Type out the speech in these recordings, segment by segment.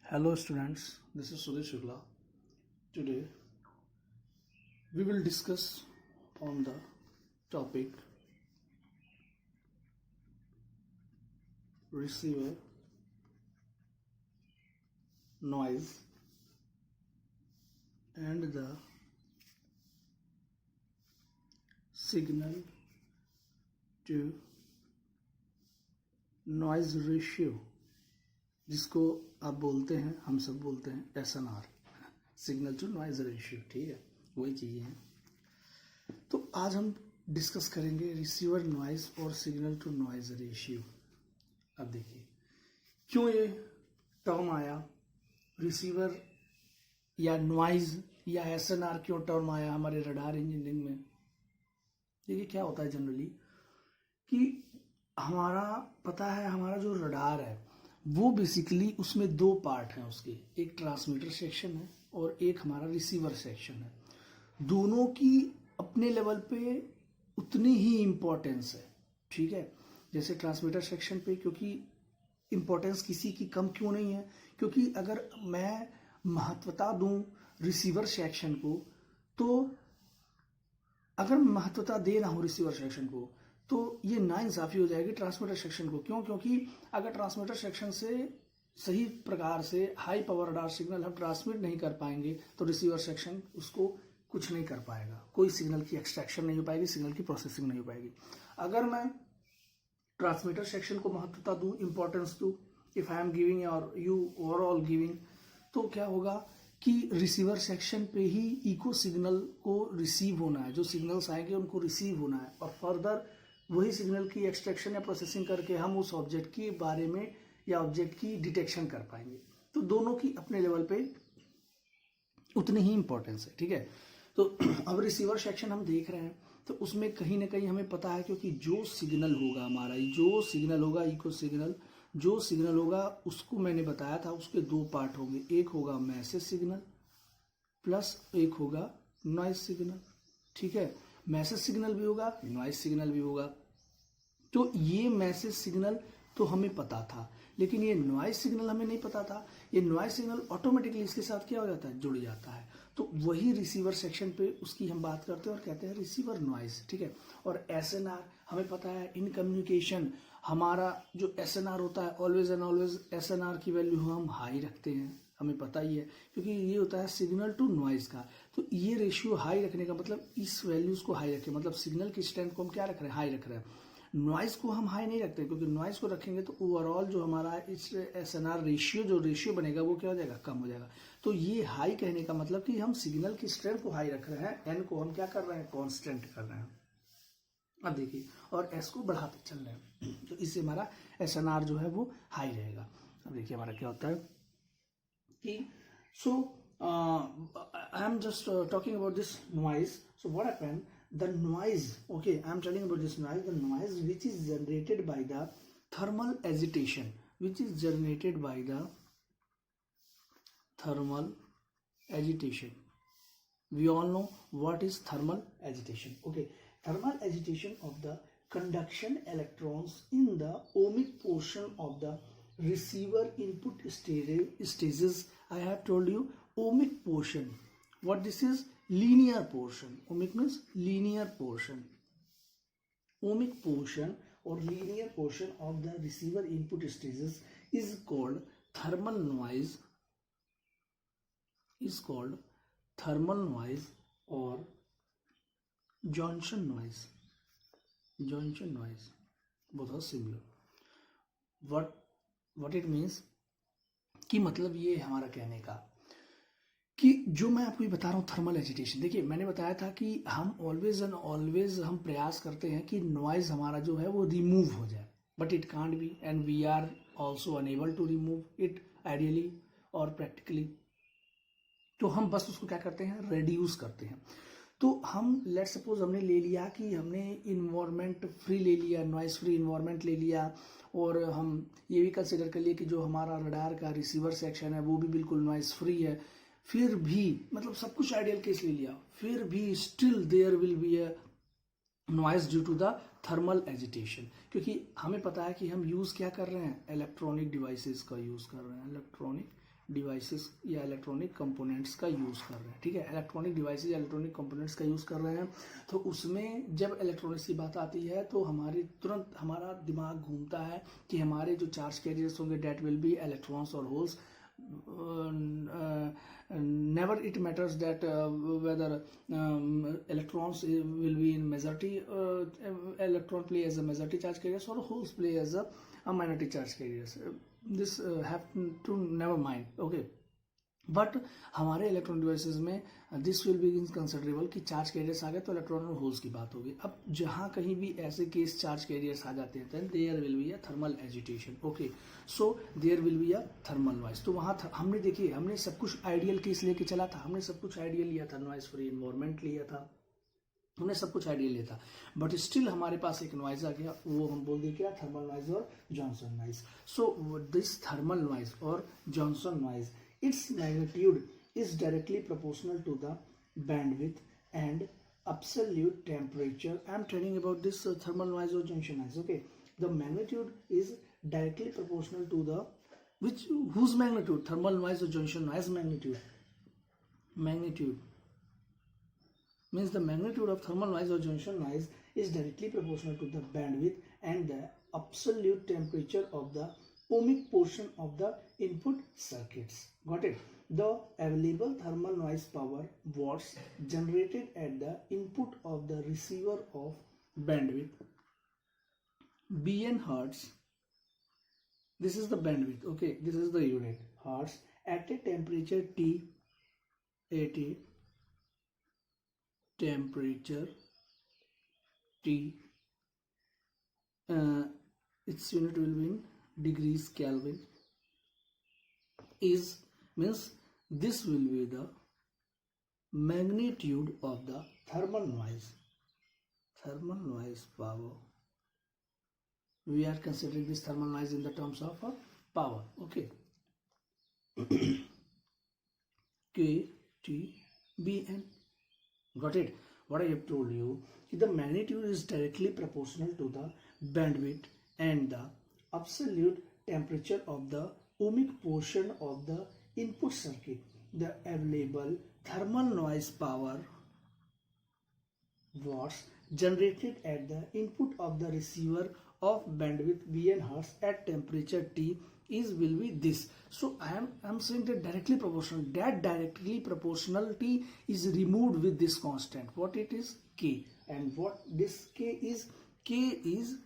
Hello students, this is Suresh Shukla. Today we will discuss on the topic receiver noise and the signal to noise ratio, जिसको आप बोलते हैं, हम सब बोलते हैं SNR, signal to noise ratio. ठीक है, वही चीज़ें हैं। तो आज हम डिस्कस करेंगे रिसीवर नॉइज और सिग्नल टू नॉइज रेशियो। अब देखिए क्यों ये टर्म आया, रिसीवर या नॉइज या SNR क्यों टर्म आया हमारे रडार इंजीनियरिंग में। देखिए क्या होता है जनरली कि हमारा पता है, हमारा जो रडार है वो बेसिकली उसमें दो पार्ट हैं उसके, एक ट्रांसमीटर सेक्शन है और एक हमारा रिसीवर सेक्शन है। दोनों की अपने लेवल पे उतनी ही इम्पोर्टेंस है। ठीक है, जैसे ट्रांसमीटर सेक्शन पे क्योंकि इम्पोर्टेंस किसी की कम क्यों नहीं है, क्योंकि अगर मैं महत्वता दूं रिसीवर सेक्शन को, तो अगर महत्वता दे रहा हूं रिसीवर सेक्शन को तो ये नाइंसाफी हो जाएगी ट्रांसमीटर सेक्शन को। क्यों? क्योंकि अगर ट्रांसमीटर सेक्शन से सही प्रकार से हाई पावर रडार सिग्नल हम ट्रांसमिट नहीं कर पाएंगे तो रिसीवर सेक्शन उसको कुछ नहीं कर पाएगा, कोई सिग्नल की एक्सट्रैक्शन नहीं हो पाएगी, सिग्नल की प्रोसेसिंग नहीं हो पाएगी। अगर मैं ट्रांसमीटर सेक्शन को महत्वता दूं, इंपॉर्टेंस दूं, इफ आई एम गिविंग और यू ओवरऑल गिविंग, तो क्या होगा कि रिसीवर सेक्शन पे ही इको सिग्नल को रिसीव होना है, जो सिग्नल्स आएंगे उनको रिसीव होना है और फर्दर वही सिग्नल की एक्सट्रैक्शन या प्रोसेसिंग करके हम उस ऑब्जेक्ट के बारे में या ऑब्जेक्ट की डिटेक्शन कर पाएंगे। तो दोनों की अपने लेवल पे उतनी ही इंपॉर्टेंस है। ठीक है, तो अब रिसीवर सेक्शन हम देख रहे हैं तो उसमें कहीं ना कहीं हमें पता है, क्योंकि जो सिग्नल होगा हमारा, जो सिग्नल होगा इको सिग्नल, जो सिग्नल होगा उसको मैंने बताया था उसके दो पार्ट होंगे, एक होगा मैसेज सिग्नल प्लस एक होगा नॉइज सिग्नल। ठीक है, मैसेज सिग्नल भी होगा, नॉइज सिग्नल भी होगा। तो ये मैसेज सिग्नल तो हमें पता था, लेकिन ये नॉइज सिग्नल हमें नहीं पता था। ये नॉइज सिग्नल ऑटोमेटिकली इसके साथ क्या हो जाता है, जुड़ जाता है। तो वही रिसीवर सेक्शन पे उसकी हम बात करते हैं और कहते हैं रिसीवर नॉइज। ठीक है, और SNR हमें पता है इन कम्युनिकेशन हमारा जो SNR होता है ऑलवेज एंड ऑलवेज SNR की वैल्यू हम हाई रखते हैं, हमें पता ही है, क्योंकि ये होता है सिग्नल टू नॉइज का। तो ये रेशियो हाई रखने का मतलब इस वैल्यूज को हाई रखें, मतलब सिग्नल की स्ट्रेंथ को हम क्या रख रहे हैं, हाई रख रहे हैं। नॉइज को हम हाई नहीं रखते, क्योंकि नॉइज को रखेंगे तो ओवरऑल जो हमारा इस SNR रेशियो जो रेशियो बनेगा वो क्या हो जाएगा, कम हो जाएगा। तो ये हाई कहने का मतलब कि हम सिग्नल की स्ट्रेंथ को हाई रख रहे हैं, एन को हम क्या कर रहे हैं, कॉन्स्टेंट कर रहे हैं। अब देखिए, और एस को बढ़ाते चल रहे हैं, तो इससे हमारा SNR जो है वो हाई रहेगा। अब देखिए हमारा क्या होता है कि so I am just talking about this noise. So what happened, the noise, okay, I am telling about this noise, the noise which is generated by the thermal agitation, which is generated by the thermal agitation. We all know what is thermal agitation. Okay, thermal agitation of the conduction electrons in the ohmic portion of the receiver input stages. I have told you ohmic portion. What this is? Linear portion. Ohmic means linear portion. Ohmic portion or linear portion of the receiver input stages is called thermal noise. Is called thermal noise or Johnson noise. Johnson noise. Both are similar. What it means कि मतलब ये हमारा कहने का कि जो मैं आपको ये बता रहा हूँ थर्मल एजिटेशन। देखिए मैंने बताया था कि हम ऑलवेज एंड ऑलवेज हम प्रयास करते हैं कि नॉइज हमारा जो है वो रिमूव हो जाए, but it can't be and we are also unable to remove it ideally और प्रैक्टिकली। तो हम बस उसको क्या करते हैं, रेड्यूस करते हैं। तो हम लेट सपोज हमने ले लिया कि हमने इन्वायरमेंट फ्री ले लिया, नॉइज फ्री इन्वायरमेंट ले लिया, और हम ये भी कंसिडर कर लिए कि जो हमारा रडार का रिसीवर सेक्शन है वो भी बिल्कुल नॉइज फ्री है, फिर भी मतलब सब कुछ आइडियल केस ले लिया, फिर भी still there will be a noise due to the thermal agitation. क्योंकि हमें पता है कि हम यूज़ क्या कर रहे हैं, इलेक्ट्रॉनिक डिवाइसेस का यूज़ कर रहे हैं, इलेक्ट्रॉनिक डिवाइसेस या इलेक्ट्रॉनिक कंपोनेंट्स का यूज़ कर रहे हैं, ठीक है, इलेक्ट्रॉनिक डिवाइसेस या इलेक्ट्रॉनिक कंपोनेंट्स का यूज़ कर रहे हैं, तो उसमें जब इलेक्ट्रॉनिक्स की बात आती है तो हमारी तुरंत हमारा दिमाग घूमता है कि हमारे जो चार्ज कैरियर्स होंगे डेट विल बी इलेक्ट्रॉन्स और holes. Never it matters that whether electrons will be in majority, electron play as a majority charge carriers or holes play as a minority charge carriers. This have to never mind, okay. But हमारे electronic devices में this will be considerable कि charge carriers आ गए तो electron और holes की बात होगी. अब जहाँ कहीं भी ऐसे केस चार्ज कैरियर्स आ जाते हैं then there will be a thermal agitation, okay. So there will be a thermal noise. तो वहाँ हमने देखिए हमने सब कुछ आइडियल केस लेके चला था, हमने सब कुछ आइडियल लिया था, नॉइज फ्री इन्वायरमेंट लिया था, हमने सब कुछ आइडियल लिया था, बट स्टिल हमारे पास एक नॉइज आ गया, वो हम बोल दें क्या, थर्मल नॉइज और Johnson noise. So this thermal noise और Johnson noise, its magnitude is directly proportional to the bandwidth and absolute temperature. I am telling about this thermal noise or junction noise, okay. The magnitude is directly proportional to the whose magnitude, thermal noise or junction noise magnitude means the magnitude of thermal noise or junction noise is directly proportional to the bandwidth and the absolute temperature of the ohmic portion of the input circuits. Got it? The available thermal noise power watts generated at the input of the receiver of bandwidth Bn hertz. This is the bandwidth, okay. This is the unit hertz at a temperature T, at a temperature T. Its unit will be in degrees Kelvin. Is means this will be the magnitude of the thermal noise power. We are considering this thermal noise in the terms of power, okay. K T B N. Got it? What I have told you, the magnitude is directly proportional to the bandwidth and the absolute temperature of the ohmic portion of the input circuit. The available thermal noise power watts generated at the input of the receiver of bandwidth Bn hertz at temperature T is will be this. So I am saying that directly proportional. That directly proportionality is removed with this constant. What it is? K. And what this K is? K is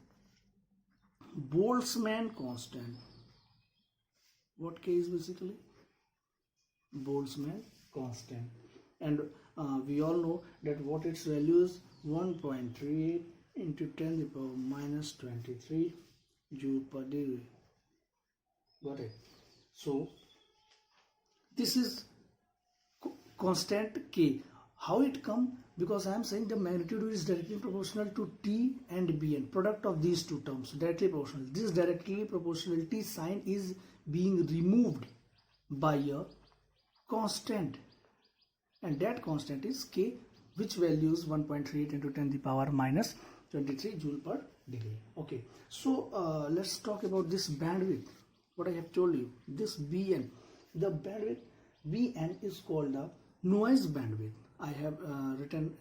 Boltzmann constant. What K is basically? Boltzmann constant. And we all know that what its value is 1.38 into 10 to the power minus 23 joule per degree. Got it? So this is constant K. How it come? Because I am saying the magnitude is directly proportional to T and Bn, product of these two terms, directly proportional. This directly proportionality sign is being removed by a constant, and that constant is K, which value is 1.38 into 10 to the power minus 23 joule per degree. Okay, so let's talk about this bandwidth. What I have told you, this Bn, the bandwidth Bn is called the noise bandwidth. I have written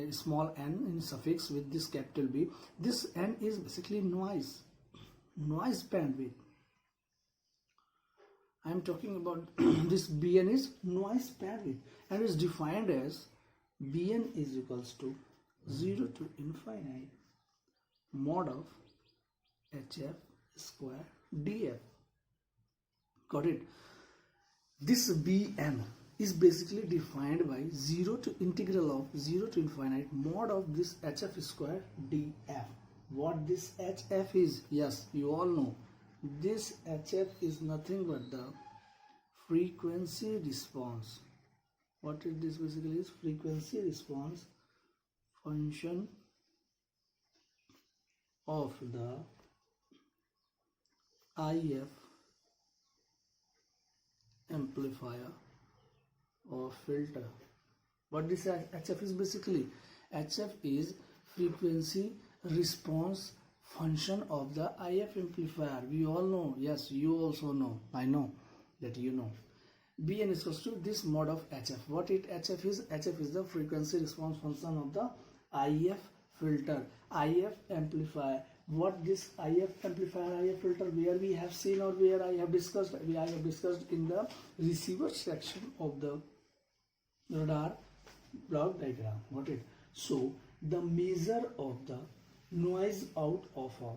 a small n in suffix with this capital B. This n is basically noise bandwidth. I am talking about this Bn is noise bandwidth and is defined as Bn is equals to 0 to infinite mod of hf square df. Got it? This Bn is basically defined by 0 to integral of 0 to infinite mod of this hf square df. What this hf is? Yes, you all know. This hf is nothing but the frequency response. What is this basically is? Frequency response function of the IF amplifier or filter. What this HF is basically? HF is frequency response function of the IF amplifier. We all know. Yes, you also know. I know that you know. Bn is equals to this mod of HF. What it HF is? HF is the frequency response function of the IF filter, IF amplifier. What this IF amplifier, IF filter, where we have seen or where I have discussed in the receiver section of the radar block diagram. Got it? So the measure of the noise out of a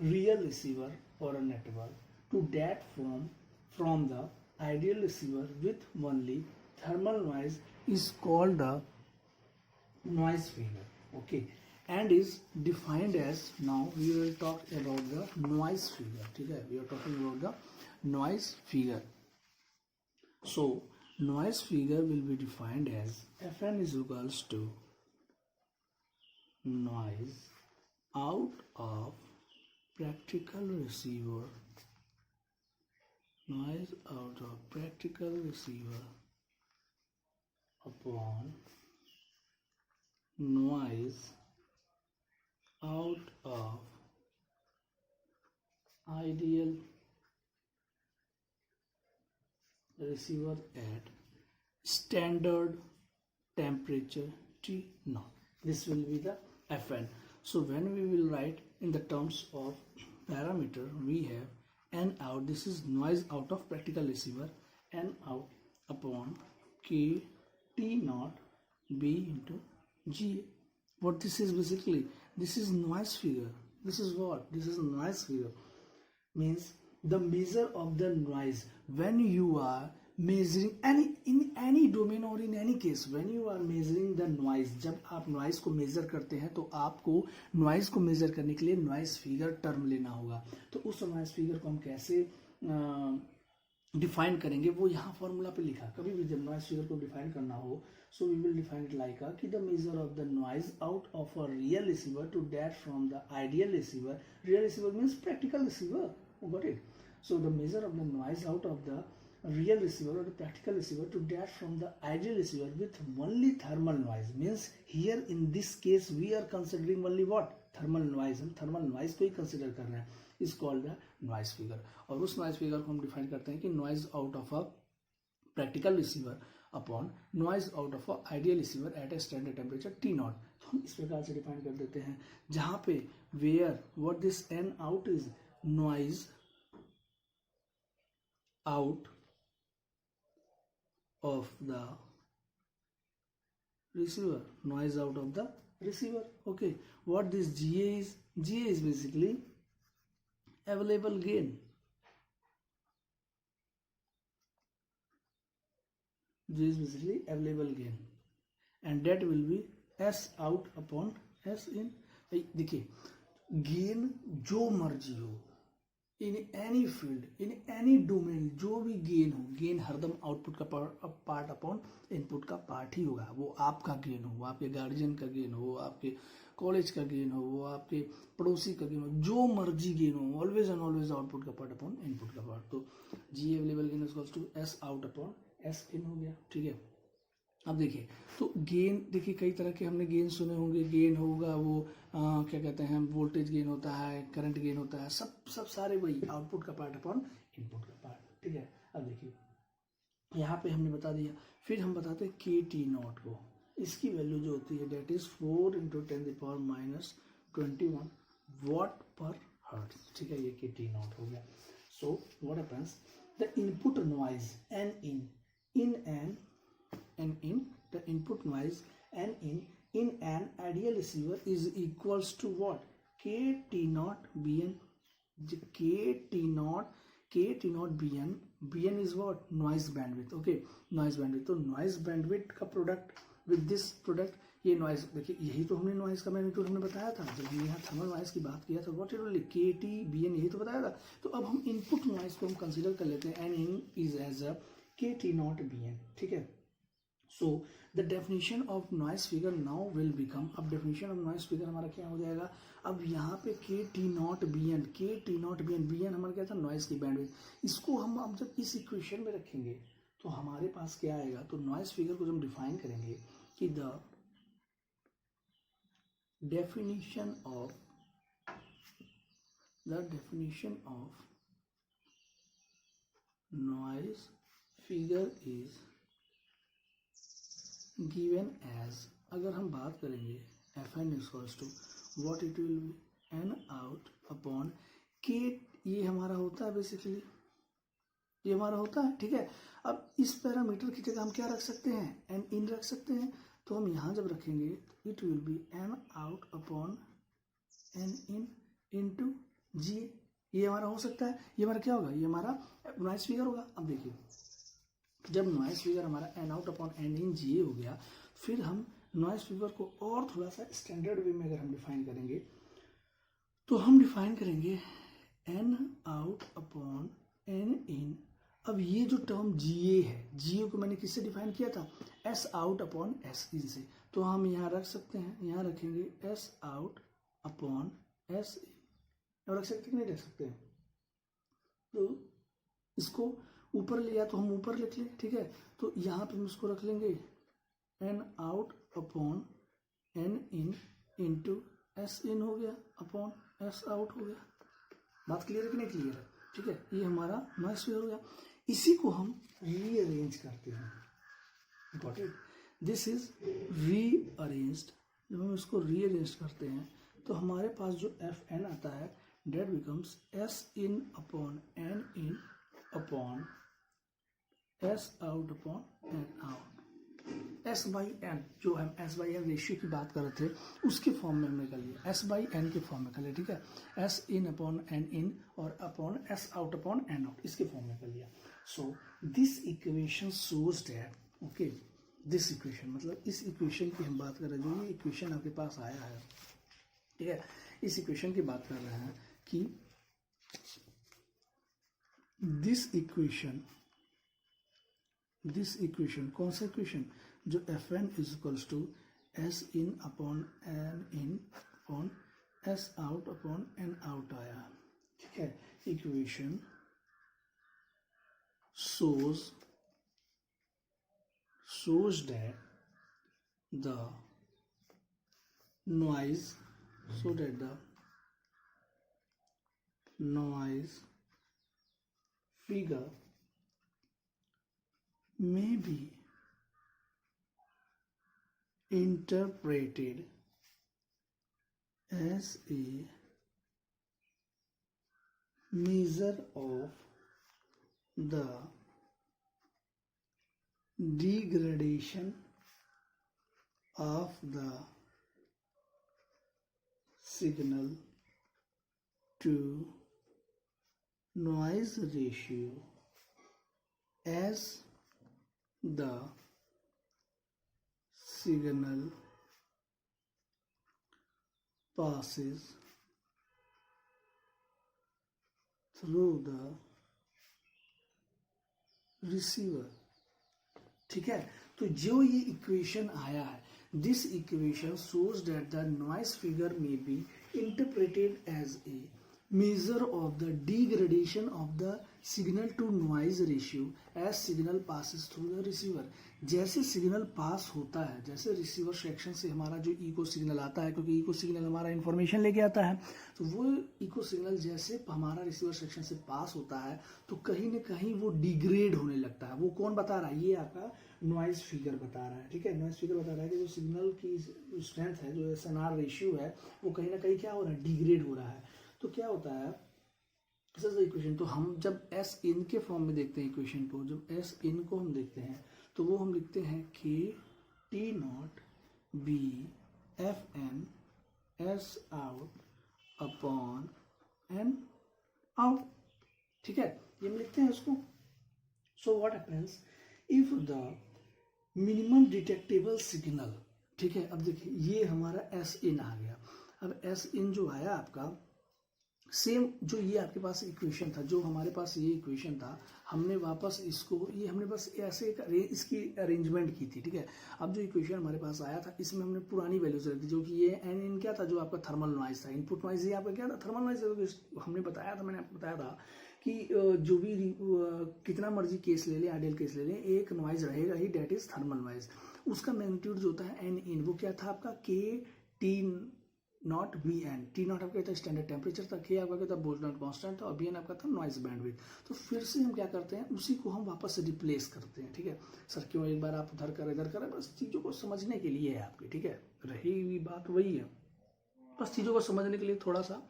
real receiver or a network to that from the ideal receiver with only thermal noise is called the noise figure. Okay, and is defined as, now we will talk about the noise figure. Okay, we are talking about the noise figure. So noise figure will be defined as Fn is equals to noise out of practical receiver, noise out of practical receiver upon noise out of ideal receiver at standard temperature T0. This will be the Fn. So when we will write in the terms of parameter, we have N out, this is noise out of practical receiver, N out upon K T0 B into G. What this is basically, this is noise figure. This is what? This is noise figure. Means the measure of the noise when you are measuring in any domain or in any case when you are measuring the noise. जब आप noise को measure करते हैं तो आपको noise को measure करने के लिए noise figure term लेना होगा. तो उस noise figure को हम कैसे डिफाइन करेंगे वो यहाँ फॉर्मूला पे लिखा. कभी भी जब नॉइज फिगर को डिफाइन करना हो, so we will define it like कि the measure of the noise out of a real receiver to that from the ideal receiver. Real receiver means practical receiver. Got it? So the measure of the noise out of the real receiver or the practical receiver to that from the ideal receiver with only thermal noise. Means here in this case we are considering only what? Thermal noise. हम thermal noise को ही consider कर रहे हैं. is called the noise figure. और उस noise figure को हम define करते हैं कि noise out of a practical receiver upon noise out of a ideal receiver at a standard temperature T0. तो हम इस प्रकार से define कर देते हैं जहाँ पे where what this N out is noise out of the receiver, noise out of the receiver. Okay, what this GA is? GA is basically available gain. GA is basically available gain, and that will be S out upon S in. देखिए gain जो मर्जी हो in any field in any domain, जो भी gain हो, gain हरदम output का part upon input का पार्ट ही होगा. वो आपका गेन हो, वो आपके गार्जियन का गेन हो, वो आपके कॉलेज का गेन हो, वो आपके पड़ोसी का गेन हो, जो मर्जी गेन हो, ऑलवेज एंड ऑलवेज आउटपुट का पार्ट अपॉन इनपुट का पार्ट. तो G available gain equals to S out upon S in हो गया. ठीक है, अब देखिए तो गेन, देखिए कई तरह के हमने गेन सुने होंगे. गेन होगा वो क्या कहते हैं, वोल्टेज गेन होता है, करंट गेन होता है, सब सारे वही आउटपुट का पार्ट अपॉन इनपुट का पार्ट. ठीक है, अब देखिए यहाँ पे हमने बता दिया. फिर हम बताते हैं के टी नॉट को. इसकी वैल्यू जो होती है that is 4 × 10⁻21 watt per hertz. ठीक है, ये के टी नॉट हो गया. So what happens, the input noise N in the input noise and in an ideal receiver is equals to what? K T naught Bn. K T naught Bn is what? Noise bandwidth. Okay, noise bandwidth. तो noise bandwidth का product with this product, ये noise देखिए, यही तो हमने noise का magnitude हमने बताया था जब हमने यहाँ थर्मल नॉइज की बात किया था. व्हाट इट विल के टी बी एन, यही तो बताया था. तो अब हम इनपुट नॉइज को हम कंसीडर कर लेते हैं N in is as a K T naught B N. ठीक है, so the definition of noise figure now will become, अब definition of noise figure हमारा क्या हो जाएगा. अब यहाँ पे K T naught B N, K T naught B N, B N हमारा क्या था, नॉइज की बैंडविड्थ. इसको हम अब जब इस इक्वेशन में रखेंगे तो हमारे पास क्या आएगा, तो नॉइज फिगर को जब हम डिफाइन करेंगे कि the definition of noise figure is given as, अगर हम बात करेंगे F N equals to what it will be N out upon के, ये हमारा होता है बेसिकली, ये हमारा होता है, ठीक है। अब इस पैरामीटर की जगह हम क्या रख सकते हैं, एन इन रख सकते हैं। तो हम यहाँ जब रखेंगे it will be N out upon N in into G, ये हमारा हो सकता है। ये हमारा क्या होगा, ये हमारा नॉइस फिगर होगा। अब देखिए जब नॉइस फिगर हमारा एन आउट अपॉन एन इन जी हो गया, फिर हम नॉइस फिगर को और थोड़ा सा स्टैंडर्ड वे में अगर हम डिफाइन करेंगे तो हम डिफाइन करेंगे एन आउट अपॉन एन इन। अब ये जो टर्म जी ए है, जी ए को मैंने किससे डिफाइन किया था, एस आउट अपॉन एस इन से। तो हम यहाँ रख सकते हैं, यहाँ रखेंगे एस आउट अपॉन एस इन, रख सकते कि नहीं रख सकते हैं। तो इसको ऊपर लिया तो हम ऊपर लिख लें, ठीक है। तो यहाँ पे हम इसको रख लेंगे N out upon N in into S in हो गया अपॉन एस आउट हो गया। बात क्लियर है कि नहीं क्लियर है, ठीक है। ये हमारा नॉइस फिगर हो गया। इसी को हम रीअरेंज करते हैं, got it, this is rearranged. जब हम इसको रीअरेंज करते हैं तो हमारे पास जो एफ एन आता है that becomes S in upon N in upon S out upon N out. S by N, जो हम एस बाई एन रेशियो की बात कर रहे थे उसके फॉर्म में हमने कर लिया, एस बाई एन के फॉर्म में कर लिया, ठीक है। S in upon N in और upon S out upon N out, इसके फॉर्म में कर लिया। So this equation shows that, okay, this equation मतलब इस इक्वेशन की हम बात कर रहे हैं, जो ये इक्वेशन आपके पास आया है, ठीक है, इस इक्वेशन की बात कर रहे हैं कि दिस इक्वेशन कौन सा इक्वेशन, जो F N is equals to S in upon N in upon S out upon N out आया, ठीक है। Equation shows that the noise figure may be interpreted as a measure of the degradation of the signal to noise ratio as the signal passes through the receiver, ठीक है। तो जो ये equation आया है, this equation shows that the noise figure may be interpreted as a measure of the degradation of the signal to noise ratio as signal passes through the receiver। जैसे signal pass होता है, जैसे receiver section से हमारा जो eco signal आता है, क्योंकि इको सिग्नल हमारा इंफॉर्मेशन लेके आता है, तो वो इको सिग्नल जैसे हमारा रिसीवर सेक्शन से पास होता है तो कहीं ना कहीं वो डिग्रेड होने लगता है। वो कौन बता रहा है, ये आपका नॉइज फिगर बता रहा है, ठीक है। नॉइज फिगर बता रहा है कि जो सिग्नल की स्ट्रेंथ है, जो एसएनआर रेशियो है, वो कहीं ना कहीं क्या हो रहा है, डिग्रेड हो रहा है। तो क्या होता है इक्वेशन, तो हम जब एस इन के फॉर्म में देखते हैं इक्वेशन को, जब एस इन को हम देखते हैं तो वो हम लिखते हैं k T naught B F N S out upon N out, ठीक है, ये हम लिखते हैं उसको। So what happens if the minimum detectable signal, ठीक है। अब देखिए ये हमारा एस इन आ गया। अब एस इन जो आया आपका, सेम जो ये आपके पास इक्वेशन था, जो हमारे पास ये इक्वेशन था, हमने वापस इसको, ये हमने बस ऐसे एक इसकी अरेंजमेंट की थी, ठीक है। अब जो इक्वेशन हमारे पास आया था, इसमें हमने पुरानी वैल्यूज रख दी, जो कि ये एन इन क्या था, जो आपका थर्मल नॉइज था, इनपुट नॉइज, ये आपका क्या था, थर्मल नॉइज। हमने बताया था, मैंने आपको बताया था कि जो भी कितना मर्जी केस ले लें, आइडियल केस ले लें, एक नॉइज रहेगा ही, डेट इज थर्मल नॉइज। उसका मैग्नीट्यूड जो होता है एन इन, वो क्या था आपका k T naught B N, T naught आपका था स्टैंडर्ड टेम्परेचर था, के आपका क्या था बोल्टजमैन कांस्टेंट था, और बी एन आपका था नॉइज बैंडविड्थ। तो फिर से हम क्या करते हैं, उसी को हम वापस से रिप्लेस करते हैं, ठीक है सर क्यों एक बार आप उधर कर इधर करें, बस चीज़ों को समझने के लिए है आपकी, ठीक है रही हुई बात वही है, बस चीज़ों को समझने के लिए थोड़ा सा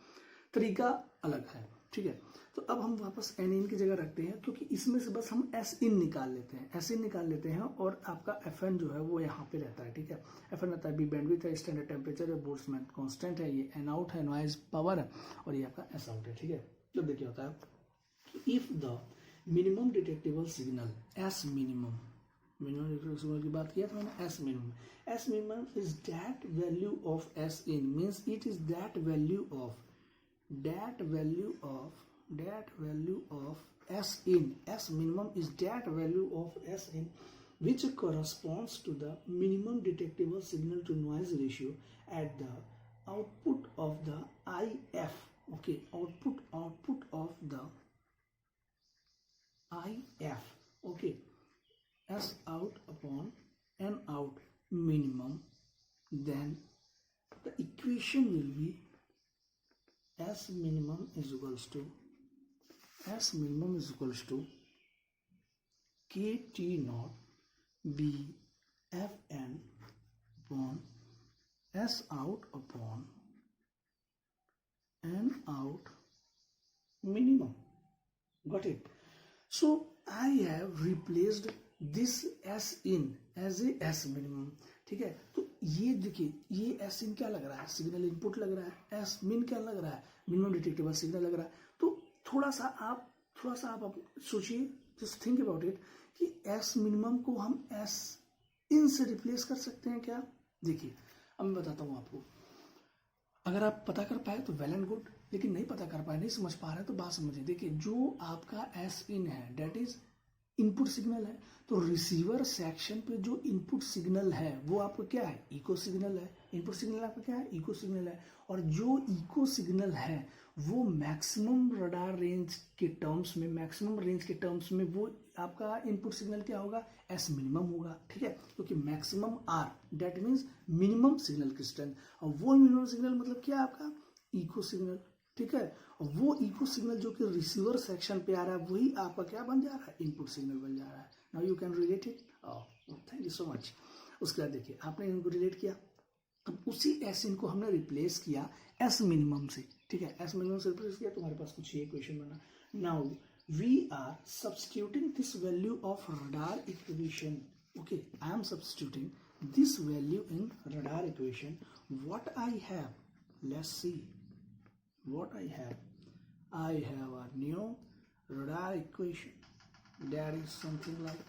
तरीका अलग है, ठीक है। तो अब हम वापस एन इन की जगह रखते हैं, क्योंकि इसमें से बस हम एस इन निकाल लेते हैं, एस इन निकाल लेते हैं, और आपका एफ एन जो है वो यहाँ पे रहता है, ठीक है। एफ एन रहता है, बी बैंडविड्थ है, स्टैंडर्ड टेम्परेचर है, बोल्ट्जमैन कांस्टेंट है, ये एन आउट है, नॉइज पावर है, और ये आपका एस आउट है, ठीक है। तो देखिए होता है if the minimum detectable signal S minimum, minimum detectable signal की बात किया तो मैंने S minimum is that value of S in, means it is that value of S in, S minimum is that value of S in which corresponds to the minimum detectable signal to noise ratio at the output of the IF, okay, output of the IF, okay, S out upon N out minimum, then the equation will be S minimum is equals to KT naught B Fn upon S out upon N out minimum. Got it? So I have replaced this S in as a S minimum, ठीक है। तो ये देखिए ये S इन क्या लग रहा है, सिग्नल इनपुट लग रहा है, एस मिन क्या लग रहा है, मिनिमम डिटेक्टेबल सिग्नल लग रहा है। तो थोड़ा सा आप सोचिए, जस्ट थिंक अबाउट इट कि एस मिनिमम को हम एस इन से रिप्लेस कर सकते हैं क्या। देखिए अब मैं बताता हूँ आपको, अगर आप पता कर पाए तो वेल एंड गुड, लेकिन नहीं पता कर पाए, नहीं समझ पा रहे तो बात समझिए। देखिए जो आपका एस इन है डेट इज इनपुट सिग्नल है, तो रिसीवर सेक्शन पे जो इनपुट सिग्नल है वो आपका क्या है, इको सिग्नल है। इनपुट सिग्नल आपका क्या है, इको सिग्नल है, और जो इको सिग्नल है वो मैक्सिमम रडार रेंज के टर्म्स में, मैक्सिमम रेंज के टर्म्स में वो आपका इनपुट सिग्नल क्या होगा, एस मिनिमम होगा, ठीक है। क्योंकि maximum R that means minimum signal crystal, और वो मिनिमम सिग्नल मतलब क्या आपका इको सिग्नल, ठीक है। और वो इको सिग्नल जो कि रिसीवर सेक्शन पे आ रहा है वही आपका क्या बन जा रहा है, इनपुट सिग्नल बन जा रहा है। Now you can relate it, thank you so much. उसके बाद देखिए आपने इनको रिलेट किया, अब उसी एस इन को हमने रिप्लेस किया एस मिनिमम से, ठीक है। एस मिनिमम से रिप्लेस किया तो हमारे पास कुछ ये इक्वेशन बना। Now we are substituting this value of radar equation, okay, I am substituting this value in radar equation. What I have, let's see what I have a new radar equation that is something like,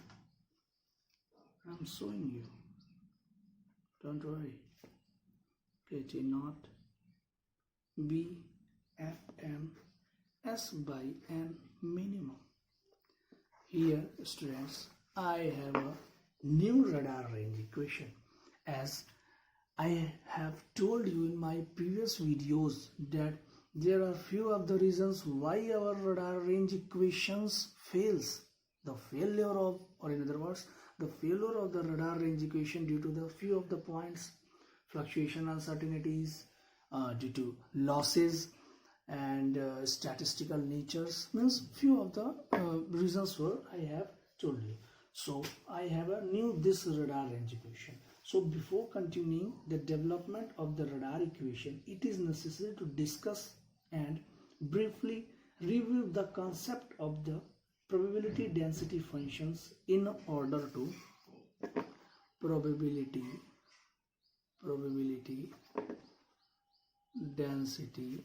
I'm showing you, don't worry, KT naught B Fm S by N minimum. Here students, I have a new radar range equation. As I have told you in my previous videos that there are few of the reasons why our radar range equations fails. The failure of, or in other words, the failure of the radar range equation due to the few of the points, fluctuation uncertainties, due to losses and statistical natures, means few of the reasons were I have told you. So I have a new this radar range equation. So before continuing the development of the radar equation, it is necessary to discuss and briefly review the concept of the probability density functions in order to probability density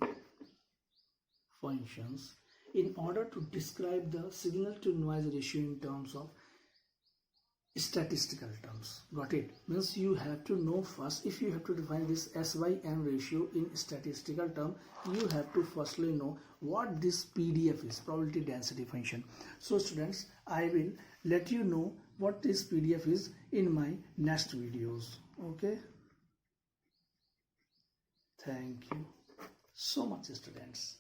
functions in order to describe the signal to noise ratio in terms of statistical terms. Got it? Means you have to know first, if you have to define this S by N ratio in statistical term, you have to firstly know what this PDF is, probability density function. So students, I will let you know what this PDF is in my next videos. Okay, thank you so much students.